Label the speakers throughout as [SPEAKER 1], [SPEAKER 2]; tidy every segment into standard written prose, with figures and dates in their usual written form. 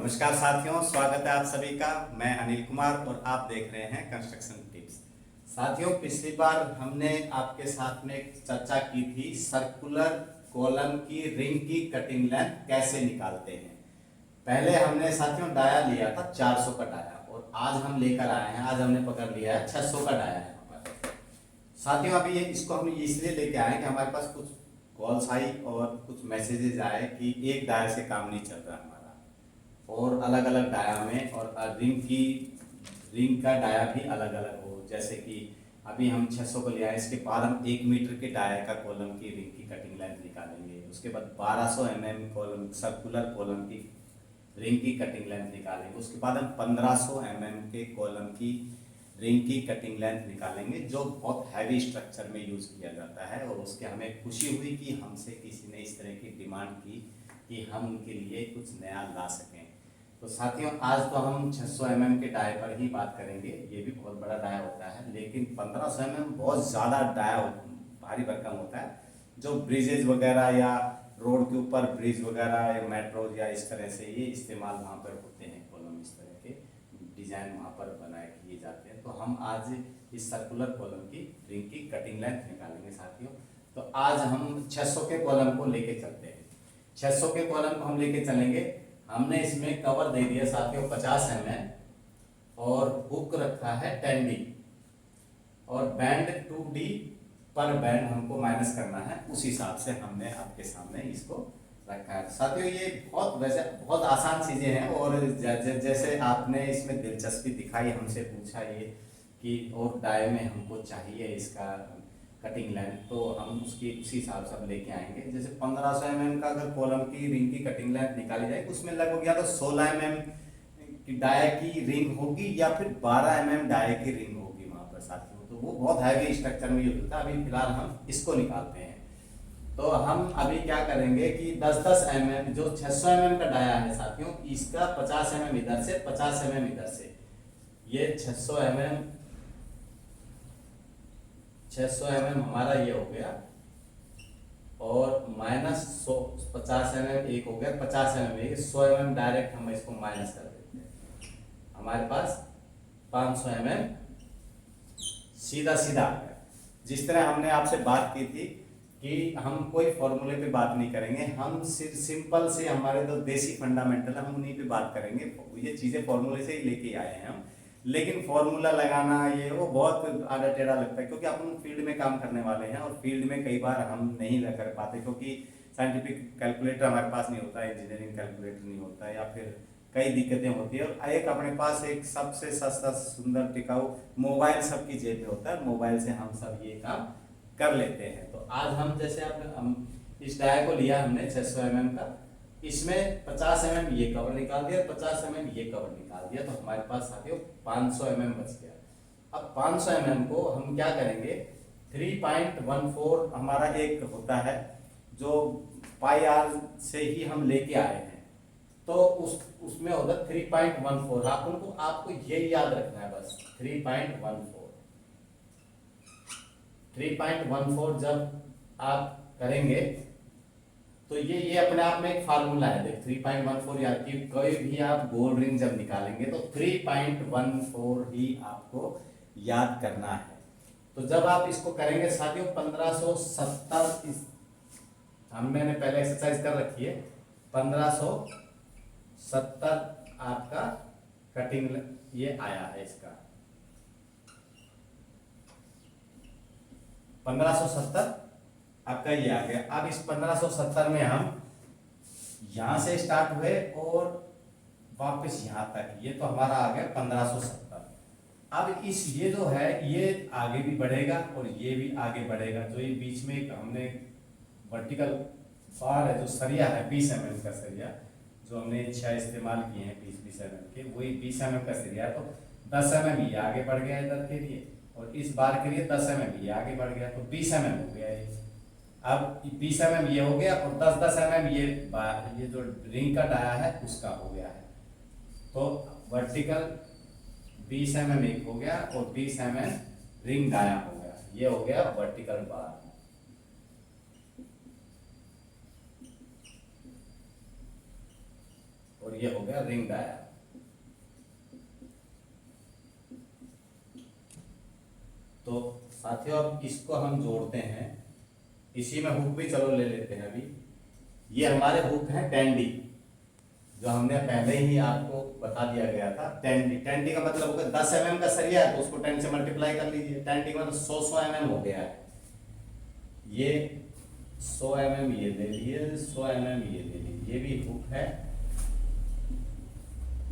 [SPEAKER 1] नमस्कार साथियों, स्वागत है आप सभी का। मैं अनिल कुमार और आप देख रहे हैं कंस्ट्रक्शन टिप्स। साथियों, पिछली बार हमने आपके साथ में चर्चा की थी सर्कुलर कॉलम की रिंग की कटिंग लेंथ कैसे निकालते हैं। पहले हमने साथियों डाया लिया था 400 का डाया और आज हम लेकर आए हैं, आज हमने पकड़ लिया है 600 का डाया है। साथियों, अभी इसको हम इसलिए लेके आए कि हमारे पास कुछ कॉल्स आई और कुछ मैसेजेस आए कि एक डाया से काम नहीं चल रहा हमारा और अलग अलग डाया में, और रिंग का डाया भी अलग अलग हो। जैसे कि अभी हम 600 को लिया है, इसके बाद हम 1 मीटर के डाया का कॉलम की रिंग की कटिंग लेंथ निकालेंगे। उसके बाद 1200 mm कॉलम सर्कुलर कॉलम की रिंग की कटिंग लेंथ निकालेंगे। उसके बाद हम 1500 mm के कॉलम की रिंग की कटिंग लेंथ निकालेंगे, जो बहुत हैवी स्ट्रक्चर में यूज किया जाता है। और उसके हमें खुशी हुई कि हमसे किसी ने इस तरह की डिमांड की कि हम उनके लिए कुछ नया ला सकें। तो साथियों, आज तो हम 600 mm के डाय पर ही बात करेंगे। ये भी बहुत बड़ा डाया होता है, लेकिन 1500 mm बहुत ज़्यादा डाया भारी भरकम होता है, जो ब्रिजेज वगैरह या रोड के ऊपर ब्रिज वगैरह या मेट्रो या इस तरह से ये इस्तेमाल वहाँ पर होते हैं। कॉलम इस तरह के डिजाइन वहाँ पर बनाए किए जाते हैं। तो हम आज इस सर्कुलर कॉलम की रिंग की कटिंग लेंथ निकालेंगे साथियों। तो आज हम 600 के कॉलम को लेके चलते हैं। 600 के कॉलम को हम लेके चलेंगे। हमने इसमें कवर दे दिया साथियों 50 mm और हुक रखा है 10D और बैंड 2D पर बैंड हमको माइनस करना है। उस हिसाब से हमने आपके सामने इसको रखा है साथियों। ये वैसे बहुत आसान चीजें हैं और जैसे आपने इसमें दिलचस्पी दिखाई, हमसे पूछा ये कि और डाय में हमको चाहिए इसका कटिंग लेंथ, तो हम उसी हिसाब से लेके आएंगे। जैसे 1500 mm का अगर कॉलम की रिंग की कटिंग लेंथ निकाली जाए, उसमें लगभग या तो 16 mm की डाय की रिंग होगी या फिर 12 mm डाय की रिंग होगी वहां पर साथियों। तो वो बहुत हैवी स्ट्रक्चर में यूज होता है। अभी फिलहाल हम इसको निकालते हैं। तो हम अभी क्या करेंगे कि 10-10 mm जो 600 mm का डाया है साथियों, इसका 50 mm इधर से 50 mm इधर से, ये 600 mm हमारा ये हो गया और माइनस 50 mm एक हो गया, 50 mm 100 mm डायरेक्ट हम इसको माइनस कर देते हैं। हमारे पास 500 mm सीधा सीधा आ गया। जिस तरह हमने आपसे बात की थी कि हम कोई फॉर्मूले पे बात नहीं करेंगे, हम सिर्फ सिंपल से हमारे तो देसी फंडामेंटल हम उन्हीं पे बात करेंगे। ये चीजें फॉर्मूले से ही लेके आए हैं हम, लेकिन फॉर्मूला लगाना ये वो बहुत आड़ा टेढ़ा लगता है, क्योंकि अपन फील्ड में काम करने वाले हैं और फील्ड में कई बार हम नहीं कर पाते, क्योंकि साइंटिफिक कैलकुलेटर हमारे पास नहीं होता, इंजीनियरिंग कैलकुलेटर नहीं होता, या फिर कई दिक्कतें होती है। और एक अपने पास एक सबसे सस्ता सुंदर टिकाऊ मोबाइल सबकी जेब में होता है, मोबाइल से हम सब ये काम कर लेते हैं। तो आज हम जैसे हम इस डाया को लिया हमने 600 mm का, इसमें 50 mm ये कवर निकाल दिया, 50 mm ये कवर निकाल दिया, तो हमारे पास साथियों 500 mm बच गया। अब 500 mm को हम क्या करेंगे, 3.14 हमारा एक होता है जो पाई आर से ही हम लेके आए हैं, तो उसमें होता है 3.14। आपको ये याद रखना है बस, 3.14 जब आप करेंगे तो ये अपने आप में एक फार्मूला है। देख 3.14 याद की, कोई भी आप गोल रिंग जब निकालेंगे तो 3.14 ही आपको याद करना है। तो जब आप इसको करेंगे साथियों 1570, मैंने पहले एक्सरसाइज कर रखी है, 1570 आपका कटिंग ये आया है, इसका 1570 आपका ये आ गया। अब इस 1570 में हम यहां से स्टार्ट हुए और वापस यहां तक, ये तो हमारा आ गया 1570। अब इस ये जो है ये आगे भी बढ़ेगा और ये भी आगे बढ़ेगा। जो ये बीच में हमने वर्टिकल बार है, जो सरिया है 20 mm का सरिया, जो हमने 6 इस्तेमाल किए हैं 20-20 mm के, वही 20 mm का सरिया, तो 10 mm ये आगे बढ़ गया इधर के लिए और इस बार के लिए 10 mm ये आगे बढ़ गया, तो 20 mm हो गया ये। अब 20 mm ये हो गया और 10-10 mm ये जो रिंग का डाया है उसका हो गया है। तो वर्टिकल 20 mm एक हो गया और 20 mm रिंग डाया हो गया, ये हो गया वर्टिकल बार। और तो ये हो गया रिंग डाया। तो साथियों अब इसको हम जोड़ते हैं, इसी में हुक भी चलो ले लेते हैं। अभी ये हमारे हुक हैं 10D, जो हमने पहले ही आपको बता दिया गया था। 10D, 10D का मतलब होगा 10 mm का सरिया है तो उसको 10 से मल्टीप्लाई कर लीजिए। 10D का मतलब 100 mm हो गया है। ये 100 mm ये ले लिए, 100 mm ये ले लिए, ये भी हुक है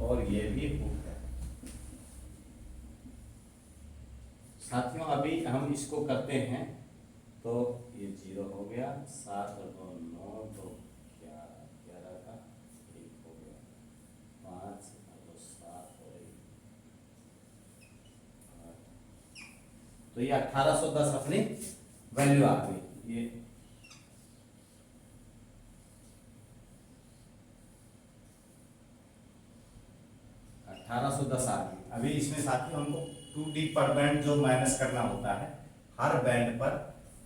[SPEAKER 1] और ये भी हुक है। साथियों अभी हम इसको करते हैं, तो ये 0 हो गया, 7 और 2 9, तो 11 का 1 हो गया, 5 और 2 7 और 1 8, तो ये 1810 अपनी वैल्यू आ गई। ये $1810 आ गई। अभी इसमें साथियों हमको 2D पर बैंड जो माइनस करना होता है, हर बैंड पर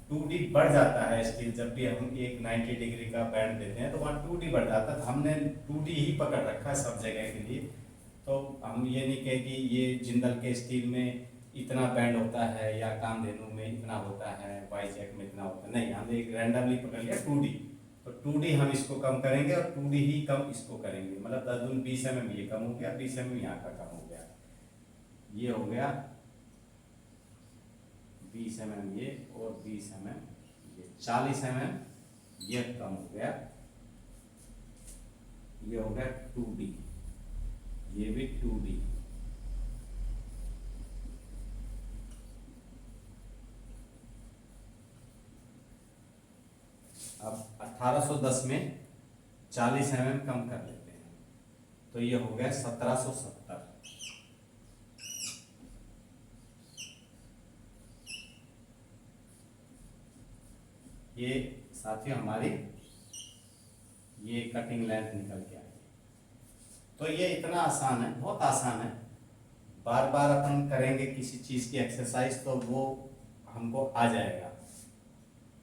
[SPEAKER 1] 2D बढ़ जाता है स्केल। जब भी हम एक 90 डिग्री का बैंड देते हैं तो वहाँ 2D बढ़ जाता है। तो हमने 2D ही पकड़ रखा है सब जगह के लिए। तो हम ये नहीं कहे कि ये जिंदल के स्टील में इतना बैंड होता है या कामधेनु में इतना होता है, वाईजैक में इतना होता है, नहीं, हमने एक रैंडमली पकड़ लिया 2D। तो 2D हम इसको कम करेंगे और 2D ही कम इसको करेंगे, मतलब 10 दूनी 20 mm ये कम हो गया, 20 mm यहाँ का कम हो गया, ये हो गया 20 mm ये और 20 mm ये, 40 mm ये कम हो गया, ये हो गया 2D, ये भी 2D। अब 1810 में 40 mm कम कर लेते हैं, तो ये हो गया 1770। ये साथियों हमारी ये कटिंग लेंथ निकल के आई। तो ये इतना आसान है, बहुत आसान है। बार बार अपन करेंगे किसी चीज की एक्सरसाइज तो वो हमको आ जाएगा।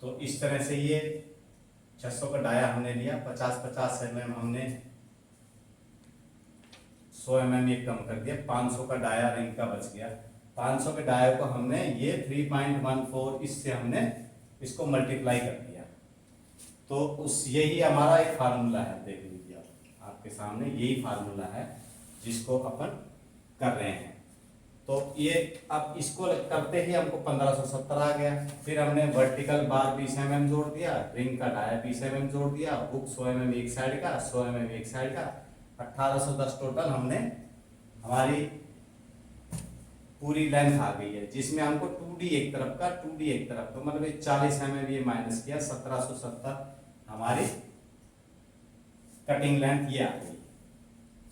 [SPEAKER 1] तो इस तरह से ये 600 का डाया हमने लिया, 50-50 mm हमने 100 mm ये कम कर दिया, 500 का डाया रिंग का बच गया। 500 के डाया को हमने ये 3.14 इससे हमने इसको मल्टीप्लाई कर दिया। तो उस यही हमारा एक फार्मूला है, देख लीजिए आपके सामने यही फार्मूला है जिसको अपन कर रहे हैं। तो ये अब इसको करते ही हमको 1570 आ गया। फिर हमने वर्टिकल बार 20 mm जोड़ दिया, रिंग का डाया 20 mm जोड़ दिया, हुक 100 mm एक साइड का, 100 mm एक साइड का, 1810 टोटल हमने हमारी पूरी लेंथ आ गई है, जिसमें हमको 2D एक तरफ का 2D एक तरफ का, मतलब 40 mm ये माइनस किया, 1770 हमारी कटिंग लेंथ ये आ गई।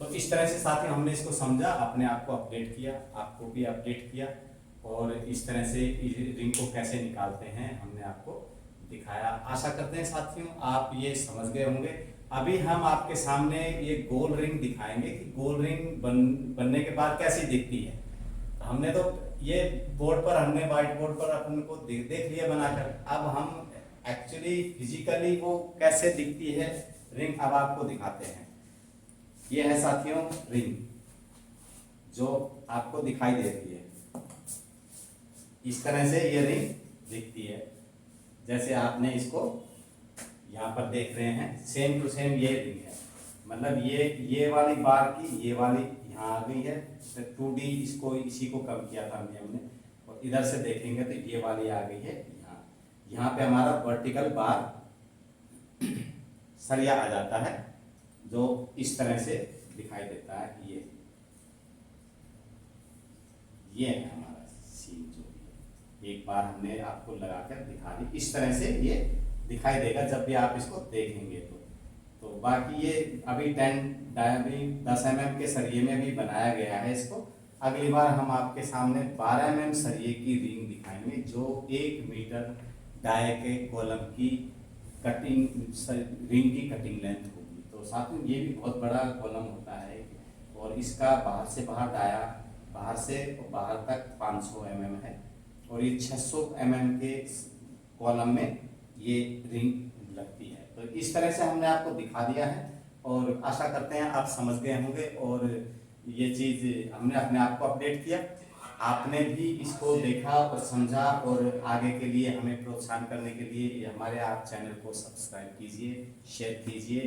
[SPEAKER 1] तो इस तरह से साथी हमने इसको समझा, अपने आप को अपडेट किया, आपको भी अपडेट किया, और इस तरह से रिंग को कैसे निकालते हैं हमने आपको दिखाया। आशा करते हैं साथियों आप ये समझ गए होंगे। अभी हम आपके सामने ये गोल रिंग दिखाएंगे कि गोल रिंग बनने के बाद कैसी दिखती है। हमने तो ये बोर्ड पर, हमने व्हाइट बोर्ड पर अपन को देख लिया बनाकर, अब हम एक्चुअली फिजिकली वो कैसे दिखती है रिंग अब आपको दिखाते हैं। ये है साथियों रिंग जो आपको दिखाई दे रही है, इस तरह से ये रिंग दिखती है। जैसे आपने इसको यहाँ पर देख रहे हैं, सेम टू सेम ये रिंग है, मतलब ये वाली बार की ये वाली यहाँ आ गई है, तो 2D इसको इसी को कम किया था हमने, और इधर से देखेंगे तो ये वाली आ गई है यहाँ पे हमारा वर्टिकल बार सरिया आ जाता है जो इस तरह से दिखाई देता है। ये है हमारा सीन, जो एक बार हमने आपको लगाकर दिखा दी, इस तरह से ये दिखाई देगा जब भी आप इसको देखेंगे। तो बाकी ये अभी 10 mm के सरिये में भी बनाया गया है इसको। अगली बार हम आपके सामने 12 mm सरिये की रिंग दिखाएंगे जो 1 मीटर डाय के कॉलम की कटिंग रिंग की कटिंग लेंथ होगी। तो साथ में ये भी बहुत बड़ा कॉलम होता है, और इसका बाहर से बाहर डाया, बाहर से बाहर तक 500 mm है, और ये 600 mm के कॉलम में ये रिंग लगती है। तो इस तरह से हमने आपको दिखा दिया है। और आशा करते हैं आप समझ गए होंगे। और ये चीज़ हमने अपने आप को अपडेट किया, आपने भी इसको देखा और समझा, और आगे के लिए हमें प्रोत्साहन करने के लिए हमारे आप चैनल को सब्सक्राइब कीजिए, शेयर कीजिए,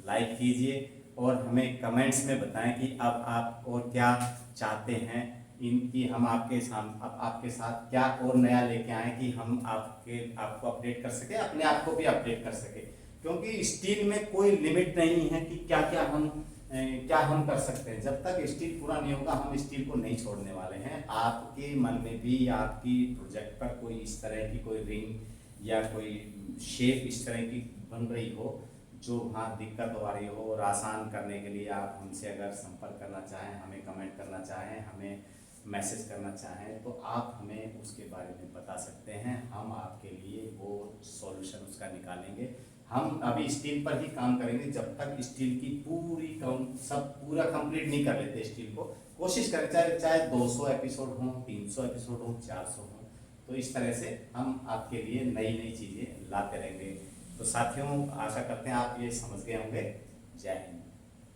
[SPEAKER 1] लाइक कीजिए, और हमें कमेंट्स में बताएं कि अब आप और क्या चाहते हैं इनकी, हम आपके साथ क्या और नया लेके आए कि हम आपको अपडेट कर सके, अपने आप को भी अपडेट कर सके। क्योंकि स्टील में कोई लिमिट नहीं है कि क्या हम कर सकते हैं। जब तक स्टील पूरा नहीं होगा हम स्टील को नहीं छोड़ने वाले हैं। आपके मन में भी आपकी प्रोजेक्ट पर कोई इस तरह की कोई रिंग या कोई शेप इस तरह की बन रही हो जो वहाँ दिक्कत हो रही हो, और आसान करने के लिए आप हमसे अगर संपर्क करना चाहें, हमें कमेंट करना चाहें, हमें मैसेज करना चाहें, तो आप हमें उसके बारे में बता सकते हैं। हम आपके लिए वो सॉल्यूशन उसका निकालेंगे। हम अभी स्टील पर ही काम करेंगे जब तक स्टील की पूरा कंप्लीट नहीं कर लेते स्टील को। कोशिश करें चाहे 200 एपिसोड हों, 300 एपिसोड हों, 400 हों, तो इस तरह से हम आपके लिए नई नई चीज़ें लाते रहेंगे। तो साथियों, आशा करते हैं आप ये समझ गए होंगे। जय हिंद।